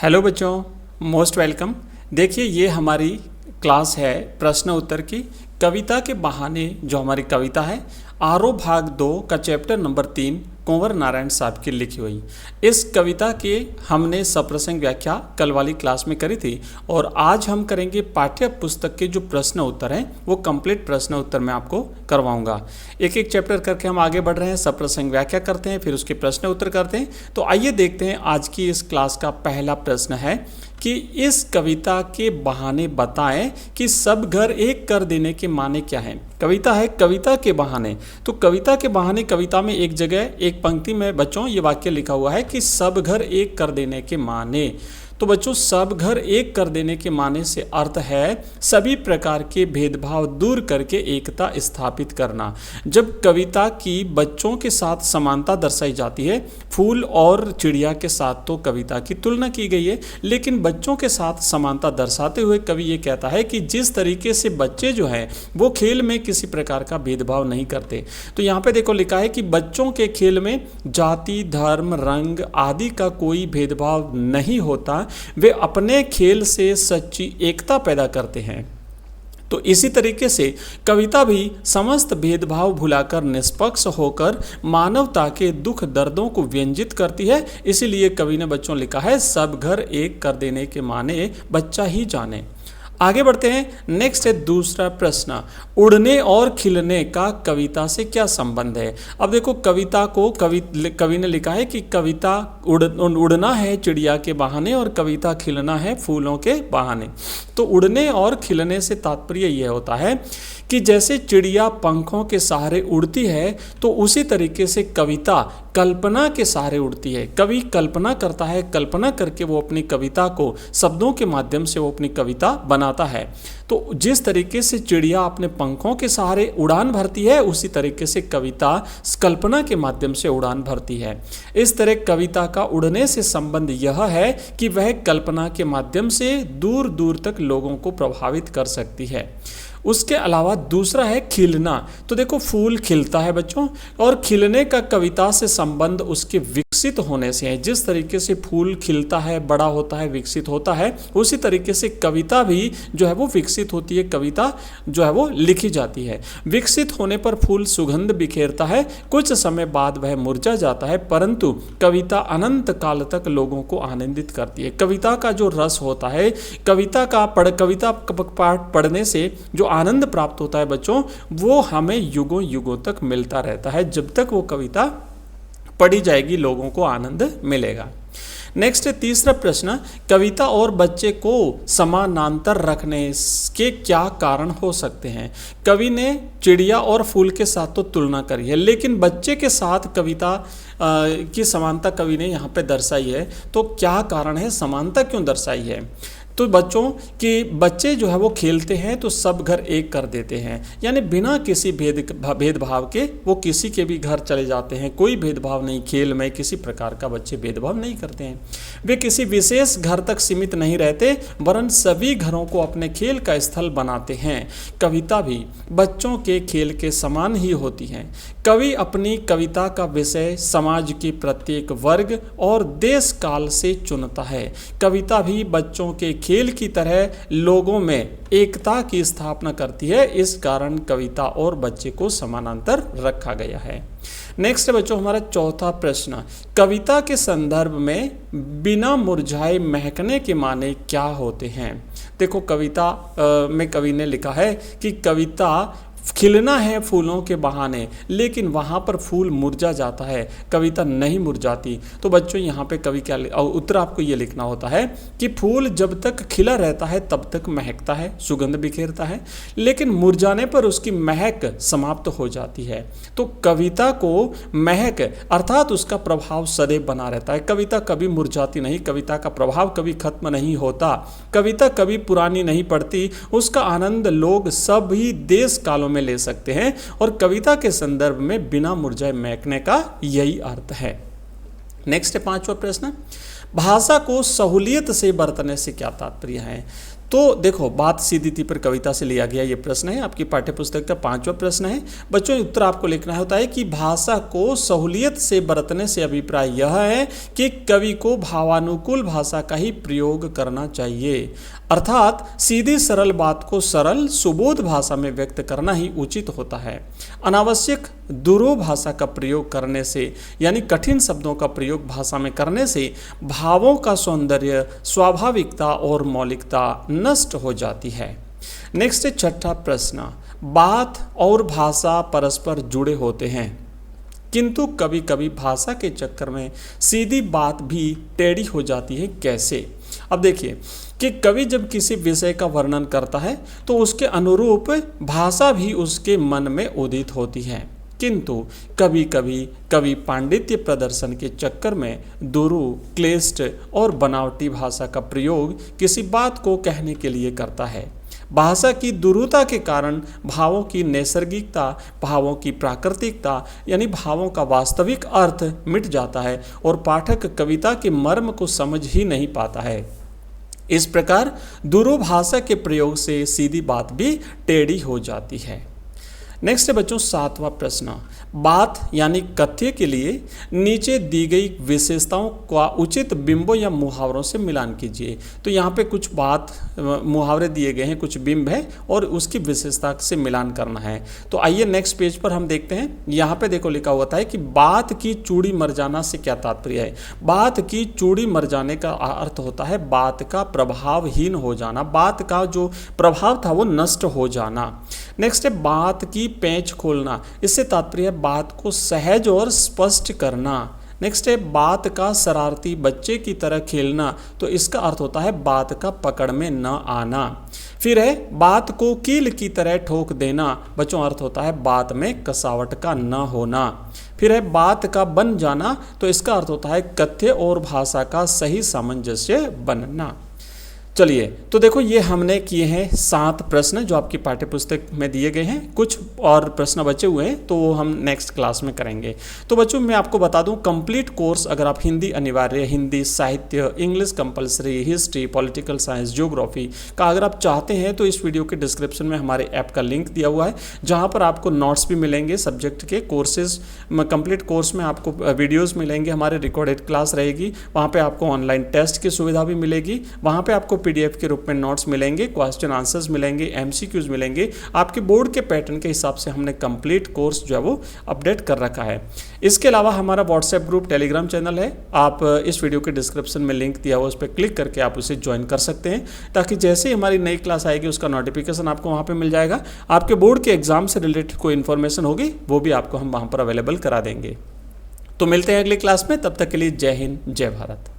Hello बच्चों, most welcome. देखिए ये हमारी क्लास है प्रश्न उत्तर की। कविता के बहाने जो हमारी कविता है आरोह भाग 2 का चैप्टर नंबर 3 कुंवर नारायण साहब की लिखी हुई। इस कविता के हमने सप्रसंग व्याख्या कल वाली क्लास में करी थी और आज हम करेंगे पाठ्य पुस्तक के जो प्रश्न उत्तर हैं वो कंप्लीट प्रश्न उत्तर मैं आपको करवाऊंगा। एक एक चैप्टर करके हम आगे बढ़ रहे हैं, सप्रसंग व्याख्या करते हैं, फिर उसके प्रश्न उत्तर करते हैं। तो आइए देखते हैं आज की इस क्लास का पहला प्रश्न है कि इस कविता के बहाने बताएं कि सब घर एक कर देने के माने क्या है। कविता है कविता के बहाने, तो कविता के बहाने कविता में एक जगह एक पंक्ति में बच्चों ये वाक्य लिखा हुआ है कि सब घर एक कर देने के माने। तो बच्चों सब घर एक कर देने के माने से अर्थ है सभी प्रकार के भेदभाव दूर करके एकता स्थापित करना। जब कविता की बच्चों के साथ समानता दर्शाई जाती है, फूल और चिड़िया के साथ तो कविता की तुलना की गई है, लेकिन बच्चों के साथ समानता दर्शाते हुए कवि ये कहता है कि जिस तरीके से बच्चे जो हैं वो खेल में किसी प्रकार का भेदभाव नहीं करते। तो यहाँ पे देखो लिखा है कि बच्चों के खेल में जाति, धर्म, रंग आदि का कोई भेदभाव नहीं होता, वे अपने खेल से सच्ची एकता पैदा करते हैं। तो इसी तरीके से कविता भी समस्त भेदभाव भुलाकर निष्पक्ष होकर मानवता के दुख दर्दों को व्यंजित करती है। इसीलिए कवि ने बच्चों लिखा है सब घर एक कर देने के माने बच्चा ही जाने। आगे बढ़ते हैं। नेक्स्ट है दूसरा प्रश्न, उड़ने और खिलने का कविता से क्या संबंध है। अब देखो कविता को कवि ने लिखा है कि कविता उड़ना है चिड़िया के बहाने और कविता खिलना है फूलों के बहाने। तो उड़ने और खिलने से तात्पर्य यह होता है कि जैसे चिड़िया पंखों के सहारे उड़ती है तो उसी तरीके से कविता कल्पना के सहारे उड़ती है। कवि कल्पना करता है, कल्पना करके वो अपनी कविता को शब्दों के माध्यम से वो अपनी कविता बनाता है। तो जिस तरीके से चिड़िया अपने पंखों के सहारे उड़ान भरती है, उसी तरीके से कविता कल्पना के माध्यम से उड़ान भरती है। इस तरह कविता का उड़ने से संबंध यह है कि वह कल्पना के माध्यम से दूर दूर तक लोगों को प्रभावित कर सकती है। उसके अलावा दूसरा है खिलना। तो देखो फूल खिलता है बच्चों, और खिलने का कविता से संबंध उसके विकसित होने से है। जिस तरीके से फूल खिलता है, बड़ा होता है, विकसित होता है, उसी तरीके से कविता भी जो है वो विकसित होती है, कविता जो है वो लिखी जाती है। विकसित होने पर फूल सुगंध बिखेरता है, कुछ समय बाद वह मुरझा जाता है, परंतु कविता अनंत काल तक लोगों को आनंदित करती है। कविता का जो रस होता है, कविता पाठ पढ़ने से जो आनंद प्राप्त होता है बच्चों, वो हमें युगों युगों तक मिलता रहता है। जब तक वो कविता पढ़ी जाएगी लोगों को आनंद मिलेगा। नेक्स्ट तीसरा प्रश्न, कविता और बच्चे को समानांतर रखने के क्या कारण हो सकते हैं। कवि ने चिड़िया और फूल के साथ तो तुलना करी है, लेकिन बच्चे के साथ कविता की समानता कवि ने यहाँ पे दर्शाई है। तो क्या कारण है, समानता क्यों दर्शाई है। तो बच्चों कि बच्चे जो है वो खेलते हैं तो सब घर एक कर देते हैं, यानी बिना किसी भेदभाव के वो किसी के भी घर चले जाते हैं। कोई भेदभाव नहीं, खेल में किसी प्रकार का बच्चे भेदभाव नहीं करते हैं। वे किसी विशेष घर तक सीमित नहीं रहते, वरन सभी घरों को अपने खेल का स्थल बनाते हैं। कविता भी बच्चों के खेल के समान ही होती है। कवि अपनी कविता का विषय समाज के प्रत्येक वर्ग और देश काल से चुनता है। कविता भी बच्चों के खेल की तरह लोगों में एकता की स्थापना करती है। इस कारण कविता और बच्चे को समानांतर रखा गया है। नेक्स्ट है बच्चों हमारा चौथा प्रश्न, कविता के संदर्भ में बिना मुरझाए महकने के माने क्या होते हैं। देखो कविता में कवि ने लिखा है कि कविता खिलना है फूलों के बहाने, लेकिन वहाँ पर फूल मुरझा जाता है, कविता नहीं मुरझाती। तो बच्चों यहाँ पे कवि क्या उत्तर आपको ये लिखना होता है कि फूल जब तक खिला रहता है तब तक महकता है, सुगंध बिखेरता है, लेकिन मुरझाने पर उसकी महक समाप्त हो जाती है। तो कविता को महक अर्थात उसका प्रभाव सदैव बना रहता है। कविता कभी मुरझाती नहीं, कविता का प्रभाव कभी खत्म नहीं होता, कविता कभी पुरानी नहीं पड़ती। उसका आनंद लोग सभी देश कालों में ले सकते हैं और कविता के संदर्भ में बिना मुरझाए महकने का यही अर्थ है। नेक्स्ट है पांचवा प्रश्न, भाषा को सहूलियत से बरतने से क्या तात्पर्य है। तो देखो बात सीधी थी पर कविता से लिया गया ये प्रश्न है, आपकी पाठ्यपुस्तक का 5वां प्रश्न है। बच्चों उत्तर आपको लिखना होता है कि भाषा को सहूलियत से बरतने से अभिप्राय यह है कि कवि को भावानुकूल भाषा का ही प्रयोग करना चाहिए, अर्थात सीधी सरल बात को सरल सुबोध भाषा में व्यक्त करना ही उचित होता है। अनावश्यक दुरूह भाषा का प्रयोग करने से यानी कठिन शब्दों का प्रयोग भाषा में करने से भावों का सौंदर्य, स्वाभाविकता और मौलिकता नष्ट हो जाती है। नेक्स्ट है 6ठा प्रश्न, बात और भाषा परस्पर जुड़े होते हैं किंतु कभी कभी भाषा के चक्कर में सीधी बात भी टेढ़ी हो जाती है, कैसे? अब देखिए कि कवि जब किसी विषय का वर्णन करता है तो उसके अनुरूप भाषा भी उसके मन में उदित होती है, किंतु कभी कभी कवि पांडित्य प्रदर्शन के चक्कर में दुरूह, क्लिष्ट और बनावटी भाषा का प्रयोग किसी बात को कहने के लिए करता है। भाषा की दुरूहता के कारण भावों की नैसर्गिकता, भावों की प्राकृतिकता यानी भावों का वास्तविक अर्थ मिट जाता है और पाठक कविता के मर्म को समझ ही नहीं पाता है। इस प्रकार दुरूह भाषा के प्रयोग से सीधी बात भी टेढ़ी हो जाती है। नेक्स्ट है बच्चों 7वां प्रश्न, बात यानी कथ्य के लिए नीचे दी गई विशेषताओं का उचित बिंबों या मुहावरों से मिलान कीजिए। तो यहाँ पे कुछ बात मुहावरे दिए गए हैं, कुछ बिंब है और उसकी विशेषता से मिलान करना है। तो आइए नेक्स्ट पेज पर हम देखते हैं। यहाँ पे देखो लिखा हुआ है कि बात की चूड़ी मर जाना से क्या तात्पर्य है। बात की चूड़ी मर जाने का अर्थ होता है बात का प्रभावहीन हो जाना, बात का जो प्रभाव था वो नष्ट हो जाना। नेक्स्ट है बात की पेंच खोलना, इससे तात्पर्य है बात को सहज और स्पष्ट करना। नेक्स्ट है बात का शरारती बच्चे की तरह खेलना, तो इसका अर्थ होता है बात का पकड़ में न आना। फिर है बात को कील की तरह ठोक देना, बच्चों अर्थ होता है बात में कसावट का न होना। फिर है बात का बन जाना, तो इसका अर्थ होता है कथ्य और भाषा का सही सामंजस्य बनना। चलिए तो देखो ये हमने किए हैं 7 प्रश्न जो आपकी पाठ्यपुस्तक में दिए गए हैं। कुछ और प्रश्न बचे हुए हैं तो वो हम नेक्स्ट क्लास में करेंगे। तो बच्चों मैं आपको बता दूं कंप्लीट कोर्स अगर आप हिंदी अनिवार्य, हिंदी साहित्य, English compulsory, history, political science, geography का अगर आप चाहते हैं तो इस वीडियो के डिस्क्रिप्शन में हमारे ऐप का लिंक दिया हुआ है जहाँ पर आपको नोट्स भी मिलेंगे सब्जेक्ट के कोर्सेज। कंप्लीट कोर्स में आपको वीडियोज़ मिलेंगे, हमारे रिकॉर्डेड क्लास रहेगी, वहाँ पर आपको ऑनलाइन टेस्ट की सुविधा भी मिलेगी, वहाँ पर आपको PDF के रूप में नोट्स मिलेंगे, क्वेश्चन आंसर्स मिलेंगे, MCQs मिलेंगे। आपके बोर्ड के पैटर्न के हिसाब से हमने कंप्लीट कोर्स जो है वो अपडेट कर रखा है। इसके अलावा हमारा व्हाट्सएप ग्रुप, टेलीग्राम चैनल है, आप इस वीडियो के डिस्क्रिप्शन में लिंक दिया हुआ उस पर क्लिक करके आप उसे ज्वाइन कर सकते हैं ताकि जैसे ही हमारी नई क्लास आएगी उसका नोटिफिकेशन आपको वहाँ पर मिल जाएगा। आपके बोर्ड के एग्जाम से रिलेटेड कोई इन्फॉर्मेशन होगी वो भी आपको हम वहाँ पर अवेलेबल करा देंगे। तो मिलते हैं अगली क्लास में, तब तक के लिए जय हिंद, जय भारत।